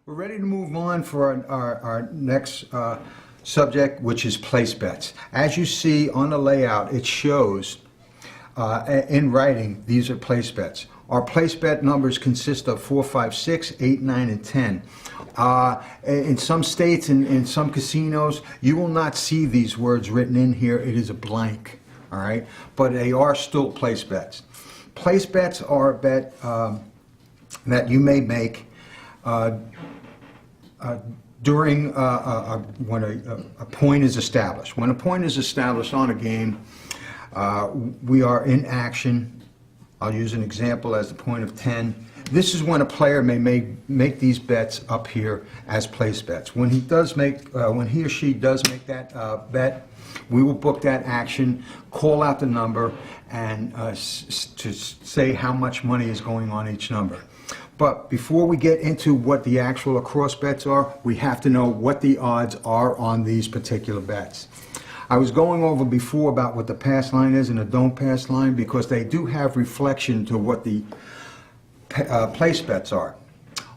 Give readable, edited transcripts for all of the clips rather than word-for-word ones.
We're ready to move on for our next subject, which is place bets. As you see on the layout, it shows in writing, these are place bets. Our place bet numbers consist of 4, 5, 6, 8, 9, and 10. In some states, in some casinos, you will not see these words written in here. It is a blank, all right? But they are still place bets. Place bets are a bet that you may make during when a point is established. When a point is established on a game, we are in action. I'll use an example as the point of 10. This is when a player may make these bets up here as place bets. When he or she does make that bet, we will book that action, call out the number, and to say how much money is going on each number. But before we get into what the actual lacrosse bets are, we have to know what the odds are on these particular bets. I was going over before about what the pass line is and the don't pass line, because they do have reflection to what the place bets are.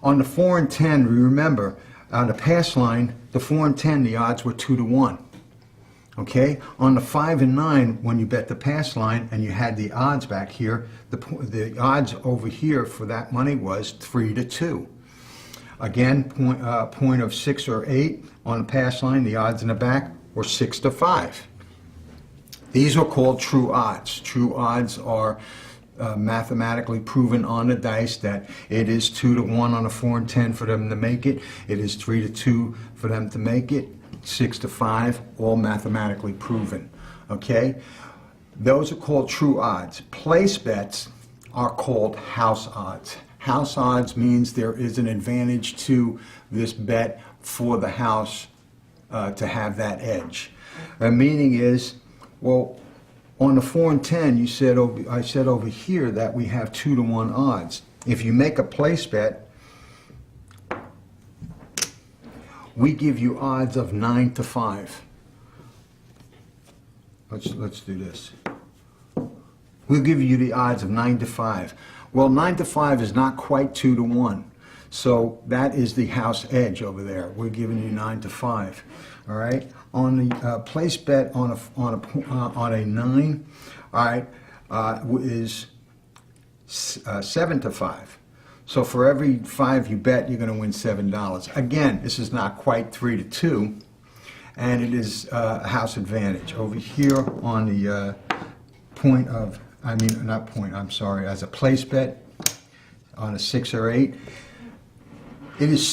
On the 4 and 10, remember, on the pass line, the 4 and 10, the odds were 2 to 1. Okay? On the 5 and 9, when you bet the pass line and you had the odds back here, the odds over here for that money was 3 to 2. Again, point of 6 or 8 on the pass line, the odds in the back were 6 to 5. These are called true odds. True odds are mathematically proven on the dice that it is 2 to 1 on a 4 and 10 for them to make it. It is 3 to 2 for them to make it. 6 to 5, all mathematically proven. Okay? Those are called true odds. Place bets are called house odds. House odds means there is an advantage to this bet for the house to have that edge. The meaning is, well, on the 4 and 10, I said over here that we have 2 to 1 odds. If you make a place bet, we give you odds of 9 to 5. Let's do this. We'll give you the odds of 9 to 5. Well, 9 to 5 is not quite 2 to 1. So that is the house edge over there. We're giving you 9 to 5. All right. On the place bet on a 9, all right, is 7 to 5. So for every 5 you bet, you're going to win $7. Again, this is not quite 3 to 2, and it is a house advantage. Over here on the as a place bet on a 6 or 8, it is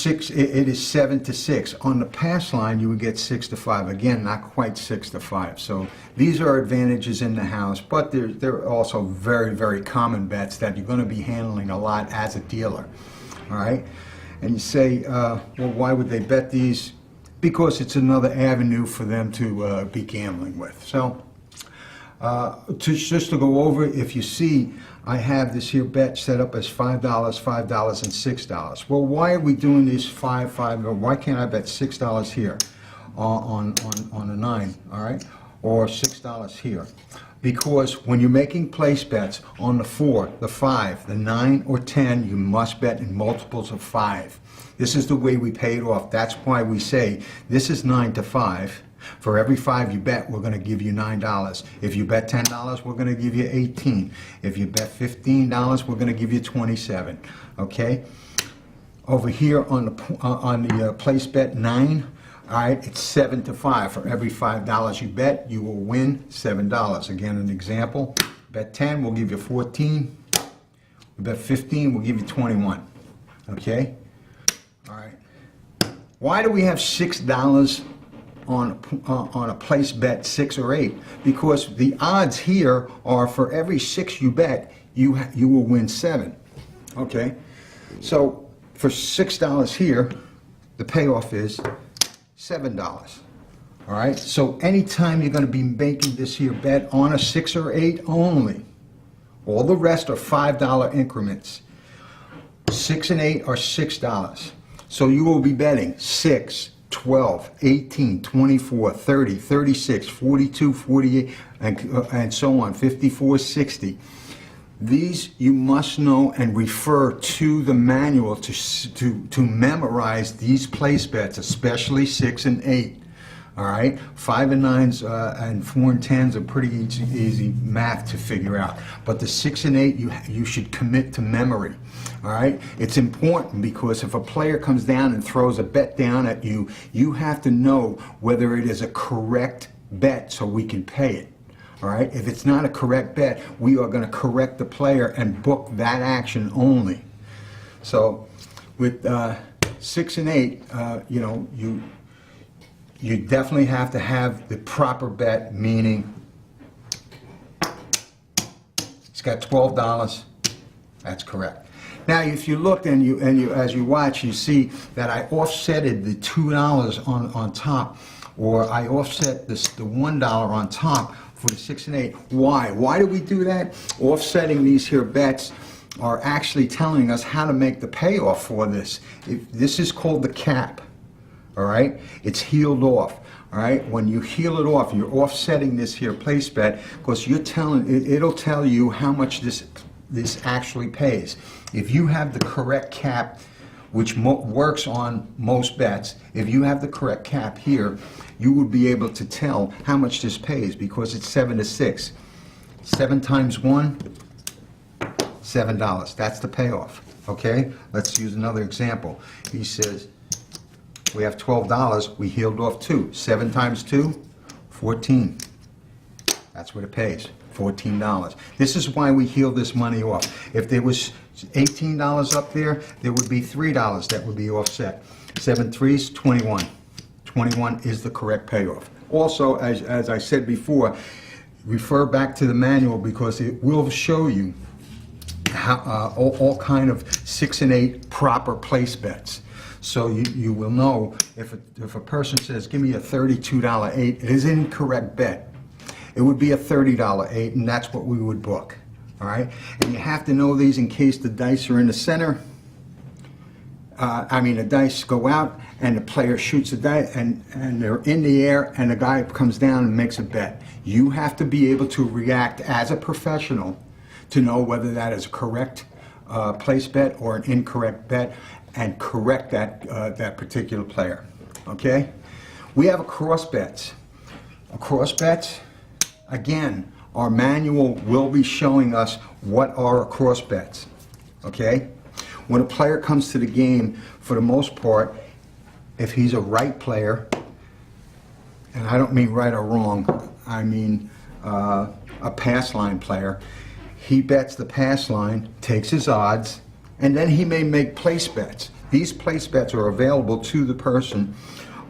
7 to 6. On the pass line, you would get 6 to 5. Again, not quite 6 to 5. So these are advantages in the house, but they're also very, very common bets that you're going to be handling a lot as a dealer. All right? And you say, well, why would they bet these? Because it's another avenue for them to be gambling with. So just to go over, if you see, I have this here bet set up as $5, $5, and $6. Well, why are we doing these $5, or why can't I bet $6 here on a 9, all right, or $6 here? Because when you're making place bets on the 4, the 5, the 9, or 10, you must bet in multiples of 5. This is the way we pay it off. That's why we say this is 9 to 5. For every 5 you bet, we're going to give you $9. If you bet $10, we're going to give you $18. If you bet $15, we're going to give you $27. Okay? Over here on the place bet 9, all right, it's 7 to 5. For every $5 you bet, you will win $7. Again, an example. Bet 10, we'll give you 14. We bet 15, we'll give you 21. Okay? All right. Why do we have $6 on a place bet 6 or 8? Because the odds here are for every 6 you bet, you will win 7. Okay, so for $6 here, the payoff is $7. All right, so anytime you're going to be making this here bet on a 6 or 8 only, all the rest are $5 increments. 6 and 8 are $6. So you will be betting 6, 12, 18, 24, 30, 36, 42, 48, and so on, 54, 60. These you must know and refer to the manual to memorize these place bets, especially 6 and 8. All right, 5 and 9s and 4 and 10s are pretty easy math to figure out. But the 6 and 8 you should commit to memory. All right, it's important because if a player comes down and throws a bet down at you, you have to know whether it is a correct bet so we can pay it. All right, if it's not a correct bet, we are going to correct the player and book that action only. So with 6 and 8, you know, you definitely have to have the proper bet, meaning it's got $12. That's correct. Now, if you look and you as you watch, you see that I offsetted the $2 on top, or I offset the $1 on top for the 6 and 8. Why? Why do we do that? Offsetting these here bets are actually telling us how to make the payoff for this. This is called the cap. All right, it's healed off. All right, when you heal it off, you're offsetting this here place bet because you're it'll tell you how much this actually pays. If you have the correct cap, which works on most bets, if you have the correct cap here, you would be able to tell how much this pays because it's 7 to 6. 7 times 1, $7. That's the payoff. Okay, let's use another example. He says, we have $12, we healed off 2. 7 times 2, 14. That's what it pays, $14. This is why we heal this money off. If there was $18 up there, there would be $3 that would be offset. 7 3s, 21. 21 is the correct payoff. Also, as I said before, refer back to the manual because it will show you how, all kind of 6 and 8 proper place bets. So you will know if a person says, give me a $32 8, it is an incorrect bet. It would be a $30 8, and that's what we would book. All right? And you have to know these in case the dice are in the center. The dice go out, and the player shoots a dice, and they're in the air, and the guy comes down and makes a bet. You have to be able to react as a professional to know whether that is a correct place bet or an incorrect bet, and correct that particular player. Okay? We have a cross bets. A cross bets, again, our manual will be showing us what are cross bets. Okay? When a player comes to the game, for the most part, if he's a right player, and I don't mean right or wrong, I mean a pass line player, he bets the pass line, takes his odds, and then he may make place bets. These place bets are available to the person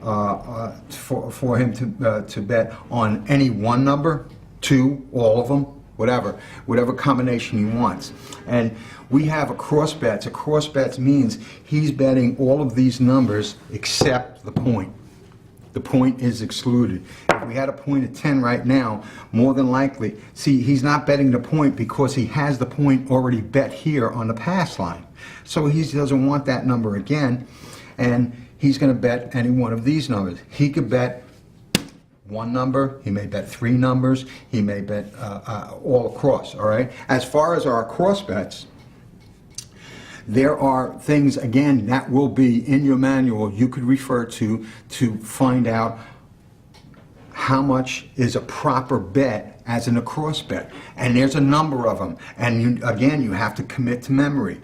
for him to bet on any one number, 2, all of them, whatever combination he wants. And we have a cross bets. A cross bets means he's betting all of these numbers except the point. The point is excluded. If we had a point of 10 right now, more than likely, see, he's not betting the point because he has the point already bet here on the pass line. So he doesn't want that number again, and he's going to bet any one of these numbers. He could bet one number, he may bet 3 numbers, he may bet all across, all right? As far as our cross bets, there are things, again, that will be in your manual you could refer to find out how much is a proper bet as in a cross bet. And there's a number of them. And again, you have to commit to memory.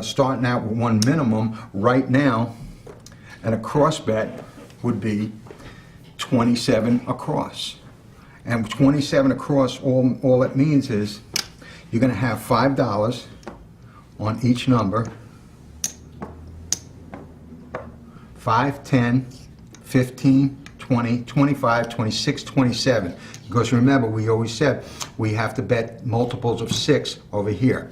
Starting out with one minimum right now, and a cross bet would be 27 across. And 27 across, all it means is you're going to have $5 on each number, 5, 10, 15, 20, 25, 26, 27. Because remember, we always said we have to bet multiples of 6 over here.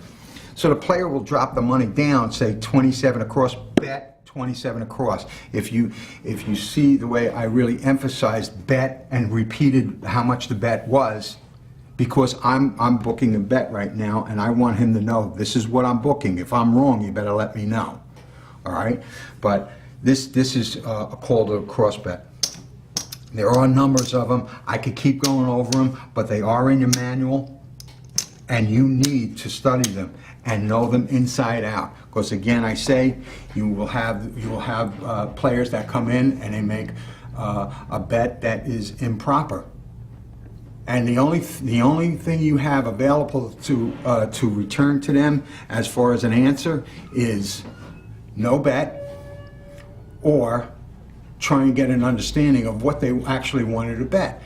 So the player will drop the money down, say 27 across, bet 27 across. If you see the way I really emphasized bet and repeated how much the bet was, because I'm booking a bet right now, and I want him to know this is what I'm booking. If I'm wrong, you better let me know. All right? But this is called a cross bet. There are numbers of them. I could keep going over them, but they are in your manual. and you need to study them and know them inside out. Because again, I say you will have players that come in and they make a bet that is improper, and the only thing you have available to return to them as far as an answer is no bet, or try and get an understanding of what they actually wanted to bet.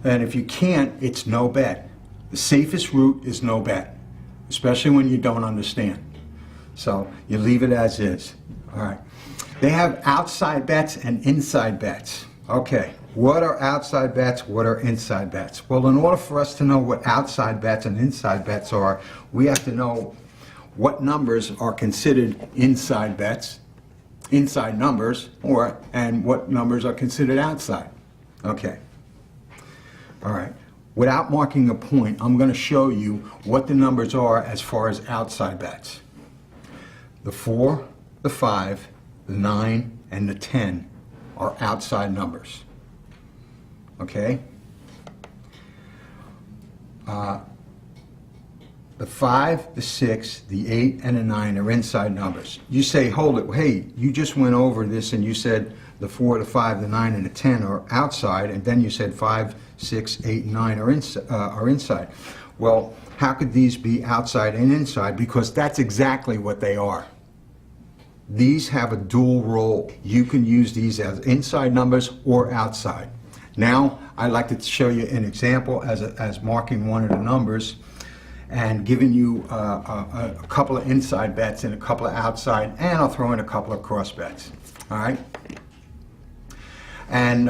And if you can't, it's no bet. The safest route is no bet, especially when you don't understand. So you leave it as is. All right. They have outside bets and inside bets. Okay, what are outside bets? What are inside bets? Well, in order for us to know what outside bets and inside bets are, we have to know what numbers are considered inside bets, inside numbers, and what numbers are considered outside. Okay. All right. Without marking a point, I'm going to show you what the numbers are as far as outside bets. The 4, the 5, the 9, and the 10 are outside numbers. Okay? The 5, the 6, the 8, and the 9 are inside numbers. You say, hold it, hey, you just went over this and you said the 4, the 5, the 9, and the 10 are outside, and then you said 5, 6, 8, and 9 are inside. Well, how could these be outside and inside? Because that's exactly what they are. These have a dual role. You can use these as inside numbers or outside. Now, I'd like to show you an example as marking one of the numbers and giving you a couple of inside bets and a couple of outside, and I'll throw in a couple of cross bets. All right? And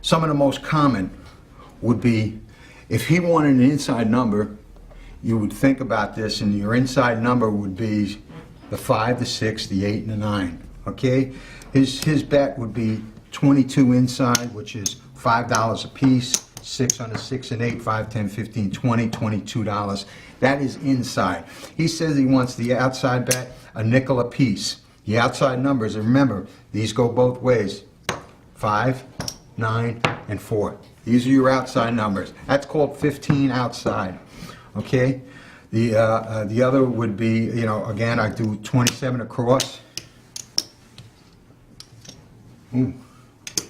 some of the most common would be, if he wanted an inside number, you would think about this, and your inside number would be the 5, the 6, the 8, and the 9. Okay? His bet would be 22 inside, which is $5 a piece. 6 on the 6 and 8, 5, 10, 15, 20, $22. That is inside. He says he wants the outside bet, a nickel a piece. The outside numbers, and remember, these go both ways. 5, 9, and 4. These are your outside numbers. That's called 15 outside. Okay? The other would be, you know, again, I do 27 across. Ooh,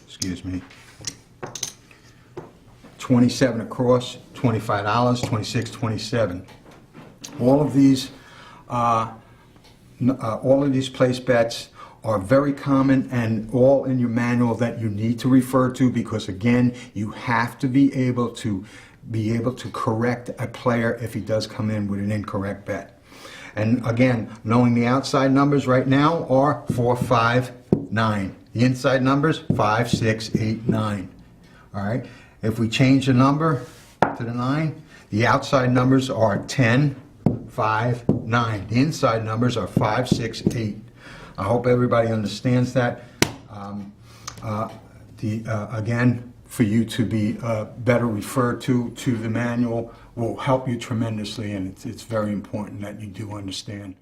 excuse me. 27 across, $25, 26, 27. All of these place bets are very common and all in your manual that you need to refer to, because again, you have to be able to correct a player if he does come in with an incorrect bet. And again, knowing the outside numbers right now are 4, 5, 9. The inside numbers 5, 6, 8, 9. All right. If we change the number to the 9, the outside numbers are 10, 5, 9. The inside numbers are 5, 6, 8. I hope everybody understands that. Again, for you to be better referred to the manual will help you tremendously, and it's very important that you do understand.